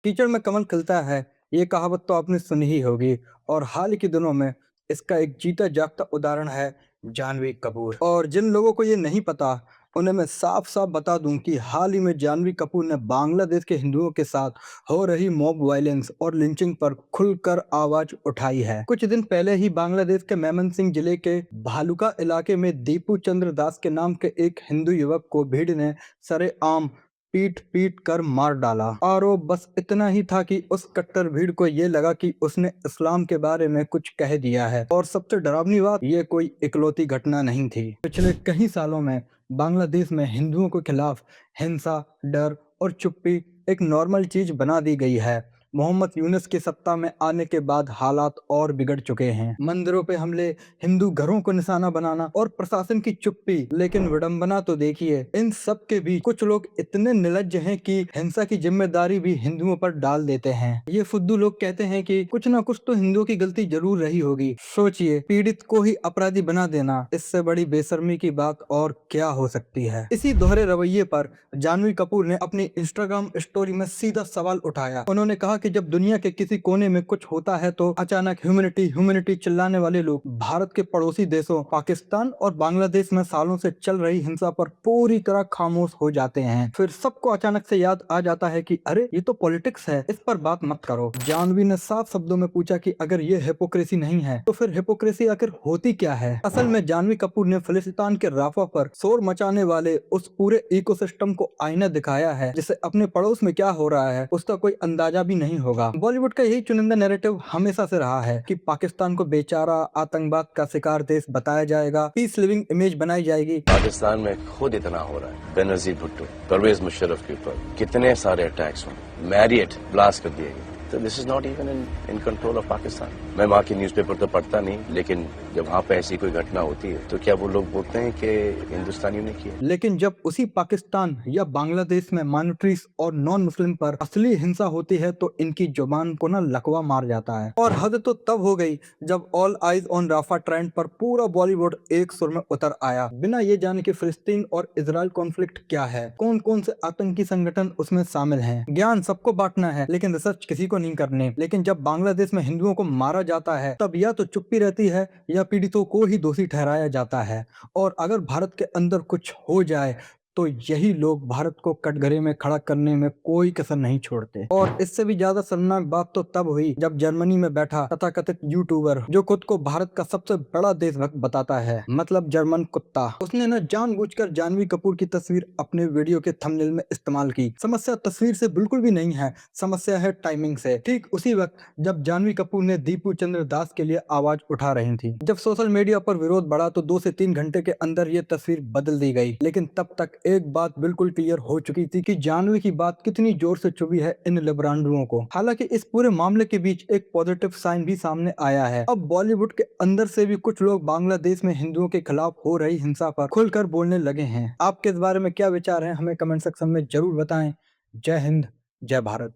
कीचड़ में कमल खिलता है, ये कहावत तो आपने सुनी ही होगी। और हाल ही के दिनों में इसका एक जीता जागता उदाहरण है जानवी कपूर। और जिन लोगों को ये नहीं पता, उन्हें मैं साफ साफ बता दूं कि हाल ही में जानवी कपूर ने बांग्लादेश के हिंदुओं के साथ हो रही मॉब वायलेंस और लिंचिंग पर खुलकर आवाज उठाई है। कुछ दिन पहले ही बांग्लादेश के मेमनसिंह जिले के भालुका इलाके में दीपू चंद्र दास के नाम के एक हिंदू युवक को भीड़ ने सरेआम पीट पीट कर मार डाला। और वो बस इतना ही था कि उस कट्टर भीड़ को ये लगा कि उसने इस्लाम के बारे में कुछ कह दिया है। और सबसे डरावनी बात, ये कोई इकलौती घटना नहीं थी। पिछले कई सालों में बांग्लादेश में हिंदुओं के खिलाफ हिंसा, डर और चुप्पी एक नॉर्मल चीज बना दी गई है। मोहम्मद यूनुस के सत्ता में आने के बाद हालात और बिगड़ चुके हैं। मंदिरों पे हमले, हिंदू घरों को निशाना बनाना और प्रशासन की चुप्पी। लेकिन विडंबना तो देखिए, इन सब के बीच कुछ लोग इतने निर्लज्ज हैं कि हिंसा की जिम्मेदारी भी हिंदुओं पर डाल देते हैं। ये फुद्दू लोग कहते हैं कि कुछ ना कुछ तो हिंदुओं की गलती जरूर रही होगी। सोचिए, पीड़ित को ही अपराधी बना देना, इससे बड़ी बेशर्मी की बात और क्या हो सकती है। इसी दोहरे रवैये पर जानवी कपूर ने अपनी इंस्टाग्राम स्टोरी में सीधा सवाल उठाया। उन्होंने कहा कि जब दुनिया के किसी कोने में कुछ होता है तो अचानक ह्यूमैनिटी ह्यूमैनिटी चिल्लाने वाले लोग भारत के पड़ोसी देशों पाकिस्तान और बांग्लादेश में सालों से चल रही हिंसा पर पूरी तरह खामोश हो जाते हैं। फिर सबको अचानक से याद आ जाता है कि अरे ये तो पॉलिटिक्स है, इस पर बात मत करो। जानवी ने साफ शब्दों में पूछा कि अगर ये हिपोक्रेसी नहीं है तो फिर हिपोक्रेसी आखिर होती क्या है। असल में जानवी कपूर ने फिलिस्तीन के राफा पर शोर मचाने वाले उस पूरे इकोसिस्टम को आईना दिखाया है जिसे अपने पड़ोस में क्या हो रहा है उसका कोई अंदाजा भी नहीं होगा। बॉलीवुड का यही चुनिंदा नैरेटिव हमेशा से रहा है कि पाकिस्तान को बेचारा आतंकवाद का शिकार देश बताया जाएगा, पीस लिविंग इमेज बनाई जाएगी। पाकिस्तान में खुद इतना हो रहा है। बेनजीर भुट्टो, परवेज मुशर्रफ के ऊपर कितने सारे अटैक्स हुए, मैरियट ब्लास्ट कर दिए गए। तो this is not even in control of Pakistan. मैं वहाँ की न्यूज़पेपर तो पढ़ता नहीं, लेकिन जब वहाँ पे ऐसी कोई घटना होती है तो क्या वो लोग बोलते हैं कि हिंदुस्तानियों ने किया? लेकिन जब उसी पाकिस्तान या बांग्लादेश में माइनॉरिटीज और नॉन मुस्लिम पर असली हिंसा होती है तो इनकी जुबान को ना लकवा मार जाता है। और हद तो तब हो गई जब all eyes on Rafah trend पर पूरा बॉलीवुड एक सुर में उतर आया, बिना ये जाने कि फिलिस्तीन और इजराइल कॉन्फ्लिक्ट क्या है, कौन कौन से आतंकी संगठन उसमें शामिल हैं। ज्ञान सबको बांटना है लेकिन रिसर्च किसी को नहीं करनी। लेकिन जब बांग्लादेश में हिंदुओं को मारा जाता है तब या तो चुप्पी रहती है या पीड़ितों को ही दोषी ठहराया जाता है। और अगर भारत के अंदर कुछ हो जाए तो यही लोग भारत को कटघरे में खड़ा करने में कोई कसर नहीं छोड़ते। और इससे भी ज्यादा शर्मनाक बात तो तब हुई जब जर्मनी में बैठा तथाकथित यूट्यूबर, जो खुद को भारत का सबसे बड़ा देशभक्त बताता है, मतलब जर्मन कुत्ता, उसने न जानबूझकर जानवी कपूर की तस्वीर अपने वीडियो के थंबनेल में इस्तेमाल की। समस्या तस्वीर से बिल्कुल भी नहीं है, समस्या है टाइमिंग से। ठीक उसी वक्त जब जानवी कपूर ने दीपू चंद्र दास के लिए आवाज उठा रही थी, जब सोशल मीडिया पर विरोध बढ़ा तो 2 से 3 घंटे के अंदर ये तस्वीर बदल दी गई। लेकिन तब तक एक बात बिल्कुल क्लियर हो चुकी थी कि जानवी की बात कितनी जोर से चुभी है इन लिबरांडुओं को। हालांकि इस पूरे मामले के बीच एक पॉजिटिव साइन भी सामने आया है। अब बॉलीवुड के अंदर से भी कुछ लोग बांग्लादेश में हिंदुओं के खिलाफ हो रही हिंसा पर खुलकर बोलने लगे हैं। आपके इस बारे में क्या विचार है, हमें कमेंट सेक्शन में जरूर बताएं। जय हिंद, जय भारत।